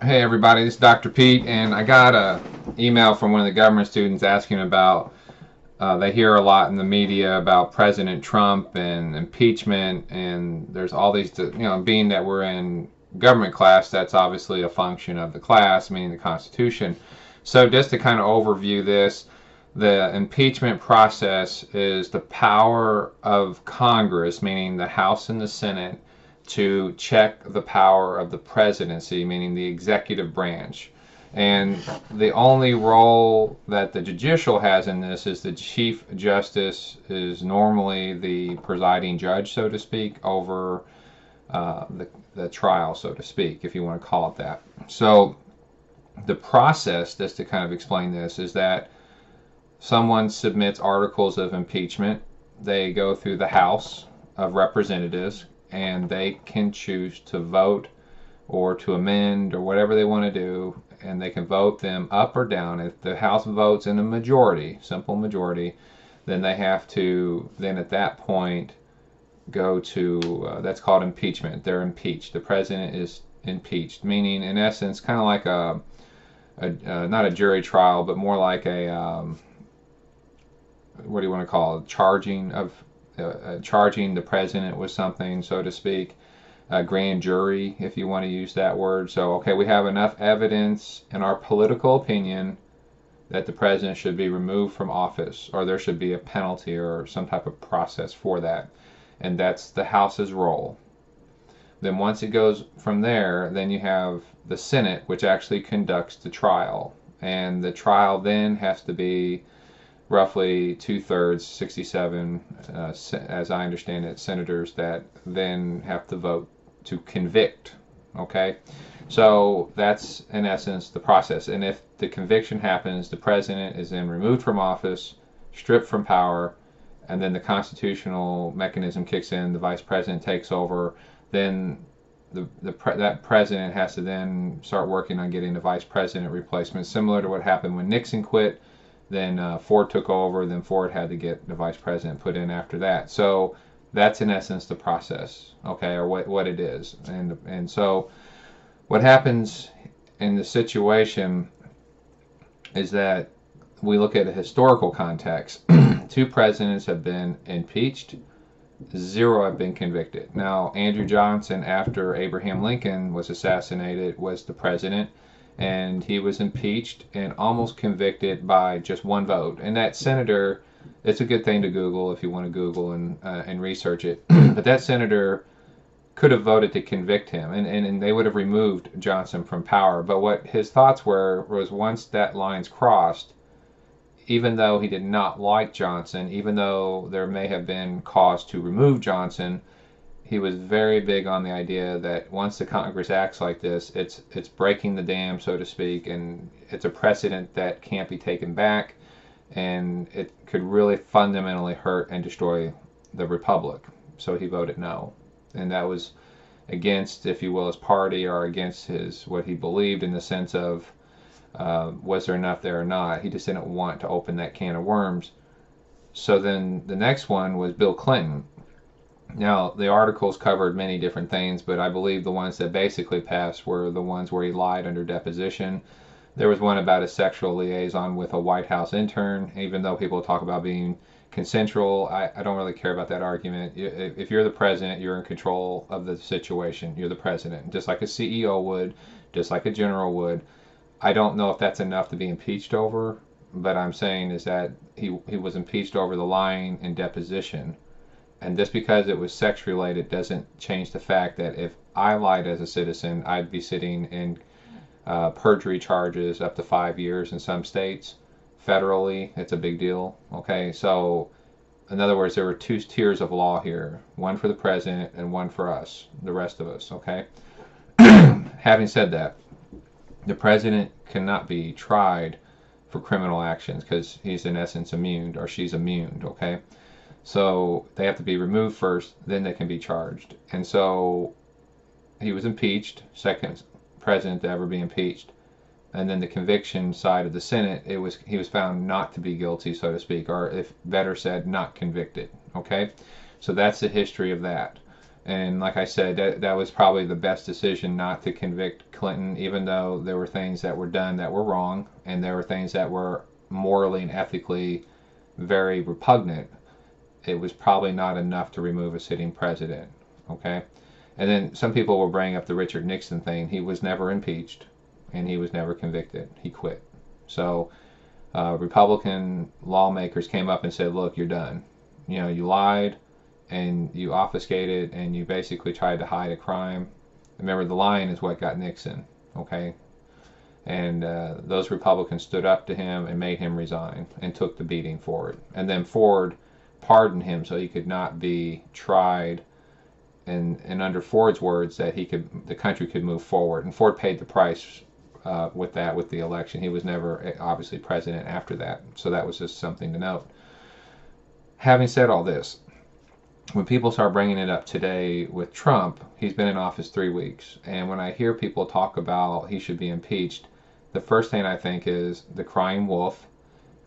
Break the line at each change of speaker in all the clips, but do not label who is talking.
Hey everybody, this is Dr. Pete, and I got a email from one of the government students asking about. They hear a lot in the media about President Trump and impeachment, and there's all these, being that we're in government class, that's obviously a function of the class, meaning the Constitution. So just to kind of overview this, the impeachment process is the power of Congress, meaning the House and the Senate, to check the power of the presidency, meaning the executive branch. And the only role that the judicial has in this is the Chief Justice is normally the presiding judge, so to speak, over the trial, so to speak, if you want to call it that. So the process, just to kind of explain this, is that someone submits articles of impeachment. They go through the House of Representatives, and they can choose to vote or to amend or whatever they want to do, and they can vote them up or down. If the House votes in a majority, simple majority, then they have to, then at that point, go to, that's called impeachment. They're impeached. The president is impeached, meaning, in essence, kind of like not a jury trial, but more like a, what do you want to call it, charging the president with something, so to speak, a grand jury, if you want to use that word. So, okay, we have enough evidence in our political opinion that the president should be removed from office, or there should be a penalty or some type of process for that. And that's the House's role. Then once it goes from there, then you have the Senate, which actually conducts the trial. And the trial then has to be roughly two-thirds, 67, as I understand it, senators that then have to vote to convict. Okay? So that's in essence the process. And if the conviction happens, the president is then removed from office, stripped from power, and then the constitutional mechanism kicks in, the vice president takes over, then that president has to then start working on getting the vice president replacement, similar to what happened when Nixon quit. Then Ford took over. Then Ford had to get the vice president put in after that. So that's in essence the process, okay, or what it is. And so what happens in the situation is that we look at a historical context. Two presidents have been impeached. Zero have been convicted. Now, Andrew Johnson, after Abraham Lincoln was assassinated, was the president, and he was impeached and almost convicted by just one vote. And that senator, it's a good thing to Google if you want to Google and research it. But that senator could have voted to convict him, and they would have removed Johnson from power. But what his thoughts were was once that line's crossed, even though he did not like Johnson, even though there may have been cause to remove Johnson, he was very big on the idea that once the Congress acts like this, it's breaking the dam, so to speak, and it's a precedent that can't be taken back, and it could really fundamentally hurt and destroy the republic. So he voted no, and that was against, if you will, his party, or against his what he believed in the sense of was there enough there or not. He just didn't want to open that can of worms. So then the next one was Bill Clinton. Now, the articles covered many different things, but I believe the ones that basically passed were the ones where he lied under deposition. There was one about a sexual liaison with a White House intern, even though people talk about being consensual. I don't really care about that argument. If you're the president, you're in control of the situation. You're the president, just like a CEO would, just like a general would. I don't know if that's enough to be impeached over, but I'm saying is that he was impeached over the lying in deposition. And just because it was sex related doesn't change the fact that if I lied as a citizen, I'd be sitting in perjury charges up to 5 years in some states. Federally, it's a big deal. Okay, so in other words, there were two tiers of law here, one for the president and one for us, the rest of us. Okay. Having said that, the president cannot be tried for criminal actions because he's in essence immune, or she's immune. Okay, so they have to be removed first, then they can be charged. And so he was impeached, second president to ever be impeached. And then the conviction side of the Senate, he was found not to be guilty, so to speak, or if better said, not convicted. Okay, so that's the history of that. And like I said, that was probably the best decision not to convict Clinton, even though there were things that were done that were wrong, and there were things that were morally and ethically very repugnant. It was probably not enough to remove a sitting president. Okay? And then some people will bring up the Richard Nixon thing. He was never impeached, and he was never convicted. He quit. So Republican lawmakers came up and said, look, you're done. You know, you lied, and you obfuscated, and you basically tried to hide a crime. Remember, the lying is what got Nixon, okay? And those Republicans stood up to him and made him resign and took the beating for it. And then Ford pardoned him so he could not be tried, and under Ford's words, that the country could move forward. And Ford paid the price with the election. He was never obviously president after that. So that was just something to note. Having said all this, when people start bringing it up today with Trump, he's been in office 3 weeks. And when I hear people talk about he should be impeached, the first thing I think is the crying wolf,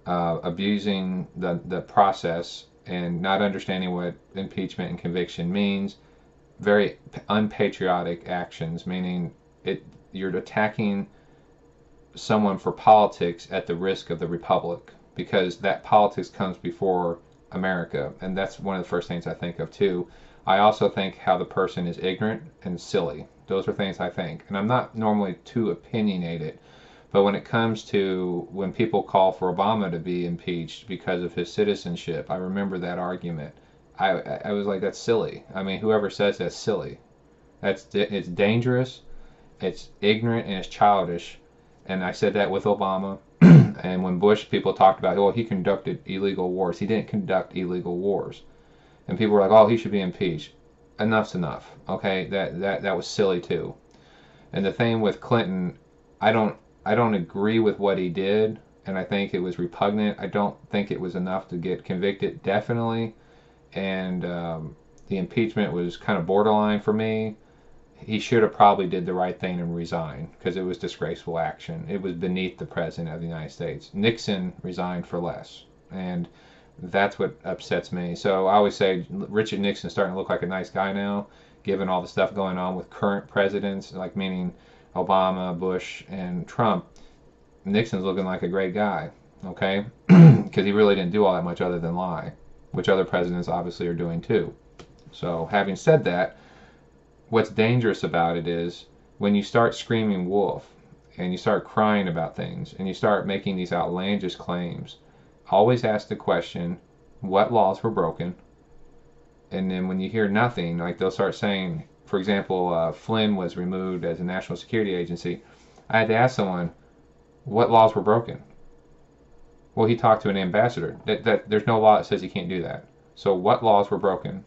abusing the process and not understanding what impeachment and conviction means, very unpatriotic actions, meaning you're attacking someone for politics at the risk of the republic, because that politics comes before America, and that's one of the first things I think of too. I also think how the person is ignorant and silly. Those are things I think, and I'm not normally too opinionated, but when it comes to when people call for Obama to be impeached because of his citizenship, I remember that argument. I was like, that's silly. I mean, whoever says that's silly. It's dangerous, it's ignorant, and it's childish. And I said that with Obama. And when Bush, people talked about, oh, he conducted illegal wars. He didn't conduct illegal wars. And people were like, oh, he should be impeached. Enough's enough. Okay, that was silly too. And the thing with Clinton, I don't agree with what he did, and I think it was repugnant. I don't think it was enough to get convicted, definitely. And the impeachment was kind of borderline for me. He should have probably did the right thing and resigned, because it was disgraceful action. It was beneath the president of the United States. Nixon resigned for less, and that's what upsets me. So I always say Richard Nixon's starting to look like a nice guy now, given all the stuff going on with current presidents, like meaning Obama, Bush, and Trump. Nixon's looking like a great guy, okay? Because he really didn't do all that much other than lie, which other presidents obviously are doing too. So having said that, what's dangerous about it is when you start screaming wolf and you start crying about things and you start making these outlandish claims, always ask the question, what laws were broken? And then when you hear nothing, like they'll start saying, for example, Flynn was removed as a national security agency. I had to ask someone, what laws were broken? Well, he talked to an ambassador. There's no law that says he can't do that. So what laws were broken?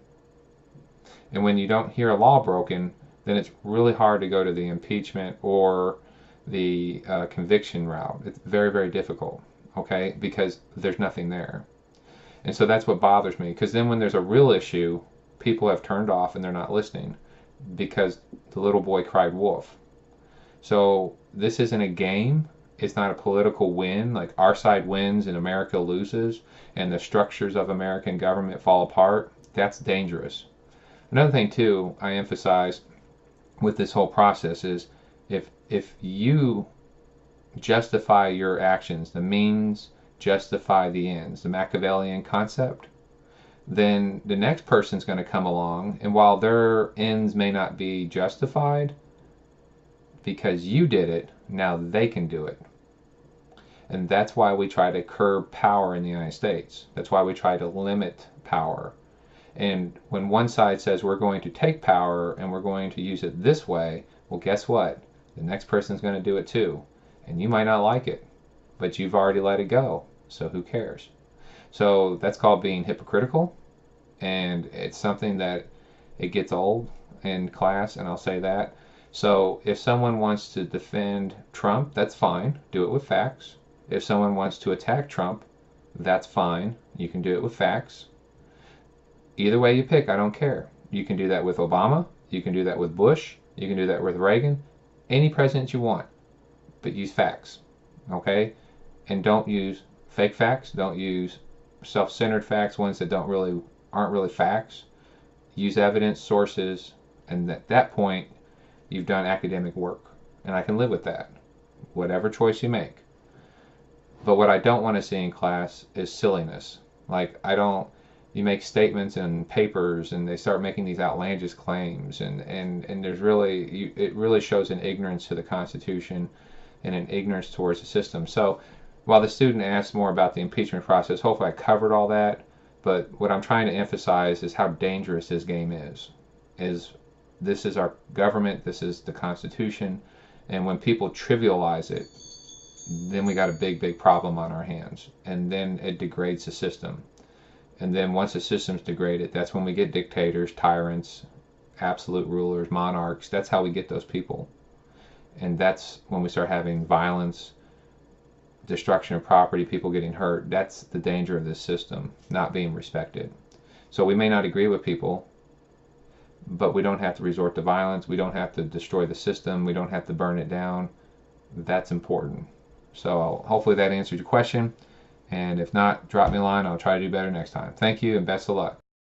And when you don't hear a law broken, then it's really hard to go to the impeachment or the conviction route. It's very, very difficult, okay, because there's nothing there. And so that's what bothers me, because then when there's a real issue, people have turned off and they're not listening because the little boy cried wolf. So this isn't a game. It's not a political win, like our side wins and America loses and the structures of American government fall apart. That's dangerous. Another thing too, I emphasize with this whole process is if you justify your actions, the means justify the ends, the Machiavellian concept, then the next person's going to come along, and while their ends may not be justified because you did it, now they can do it. And that's why we try to curb power in the United States. That's why we try to limit power. And when one side says we're going to take power and we're going to use it this way, well, guess what? The next person's going to do it too. And you might not like it, but you've already let it go. So who cares? So that's called being hypocritical. And it's something that it gets old in class, and I'll say that. So if someone wants to defend Trump, that's fine. Do it with facts. If someone wants to attack Trump, that's fine. You can do it with facts. Either way you pick, I don't care. You can do that with Obama. You can do that with Bush. You can do that with Reagan. Any president you want. But use facts. Okay? And don't use fake facts. Don't use self-centered facts, ones that aren't really facts. use evidence, sources, and at that point, you've done academic work. And I can live with that, whatever choice you make. But what I don't want to see in class is silliness. Like, you make statements in papers and they start making these outlandish claims, and there's really, it really shows an ignorance to the Constitution and an ignorance towards the system. So while the student asked more about the impeachment process, hopefully I covered all that. But what I'm trying to emphasize is how dangerous this game is. This is our government, this is the Constitution, and when people trivialize it, then we got a big problem on our hands, and then it degrades the system. And then once the system's degraded, that's when we get dictators, tyrants, absolute rulers, monarchs. That's how we get those people. And that's when we start having violence, destruction of property, people getting hurt. That's the danger of this system not being respected. So we may not agree with people, but we don't have to resort to violence. We don't have to destroy the system. We don't have to burn it down. That's important. So hopefully that answered your question. And if not, drop me a line. I'll try to do better next time. Thank you and best of luck.